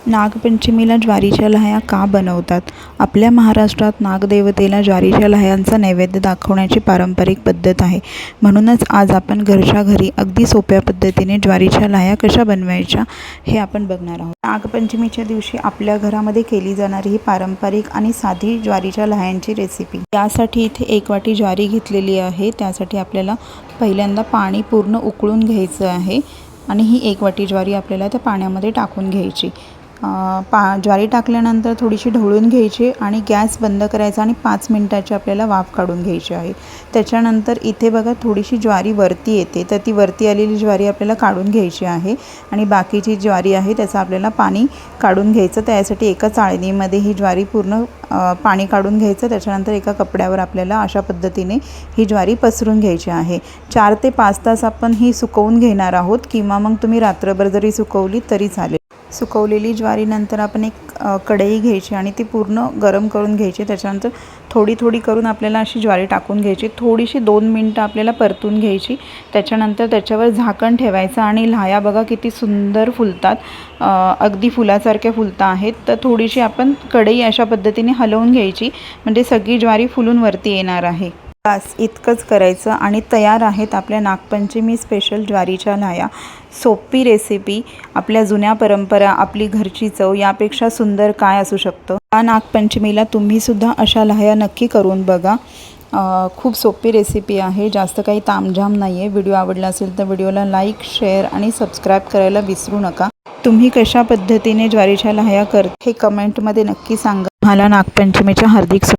नागपंचमीला ज्वारीच्या लाह्या का बनवतात? आपल्या महाराष्ट्रात नागदेवतेला ज्वारीच्या लाह्यांचा नैवेद्य दाखवण्याची पारंपरिक पद्धत आहे. म्हणूनच आज आपण घरच्या घरी अगदी सोप्या पद्धतीने ज्वारीच्या लाह्या कशा बनवायच्या हे आपण बघणार आहोत. नागपंचमीच्या दिवशी आपल्या घरामध्ये केली जाणारी ही पारंपरिक आणि साधी ज्वारीच्या लाह्यांची रेसिपी. यासाठी इथे 1 वाटी ज्वारी घेतलेली आहे. त्यासाठी आपल्याला पहिल्यांदा पाणी पूर्ण उकळून घ्यायचं आहे आणि ही 1 वाटी ज्वारी आपल्याला त्या पाण्यामध्ये टाकून घ्यायची. ज्वारी टाकल्यानंतर थोडीशी ढवळून घ्यायची आणि गॅस बंद करायचा आणि 5 मिनिटाची आपल्याला वाफ काढून घ्यायची आहे. त्याच्यानंतर इथे बघा थोडीशी ज्वारी वरती येते, तर ती वरती आलेली ज्वारी आपल्याला काढून घ्यायची आहे आणि बाकीची ज्वारी आहे त्याचं आपल्याला पाणी काढून घ्यायचं. त्यासाठी एका चाळणीमध्ये ही ज्वारी पूर्ण पाणी काढून घ्यायचं. त्याच्यानंतर एका कपड्यावर आपल्याला अशा पद्धतीने ही ज्वारी पसरून घ्यायची आहे. 4 ते 5 तास आपण ही सुकवून घेणार आहोत किंवा मग तुम्ही रात्रभर जरी सुकवली तरी चालेल. सुकवलेली ज्वारीनंतर आपण एक कढई घ्यायची आणि ती पूर्ण गरम करून घ्यायची. त्याच्यानंतर थोडी थोडी करून आपल्याला अशी ज्वारी टाकून घ्यायची. थोडीशी 2 मिनटं आपल्याला परतून घ्यायची. त्याच्यानंतर त्याच्यावर झाकण ठेवायचं आणि लाह्या बघा किती सुंदर फुलतात, अगदी फुलासारख्या फुलता आहेत. तर थोडीशी आपण कढई अशा पद्धतीने हलवून घ्यायची म्हणजे सगळी ज्वारी फुलून वरती येणार आहे. बस इतकंच करायचं आणि तयार आहेत आपल्या नागपंचमी स्पेशल ज्वारीच्या लाह्या. सोपी रेसिपी, आपल्या जुन्या परंपरा, आपली घरची चव यापेक्षा सुंदर काय असू शकतं. या नागपंचमीला तुम्हीसुद्धा अशा लाह्या नक्की करून बघा. खूप सोपी रेसिपी आहे, जास्त काही तामझाम नाही आहे. व्हिडिओ आवडला असेल तर व्हिडिओला लाईक, शेअर आणि सबस्क्राईब करायला विसरू नका. तुम्ही कशा पद्धतीने ज्वारीच्या लाह्या करता हे कमेंटमध्ये नक्की सांगा. मला नागपंचमीच्या हार्दिक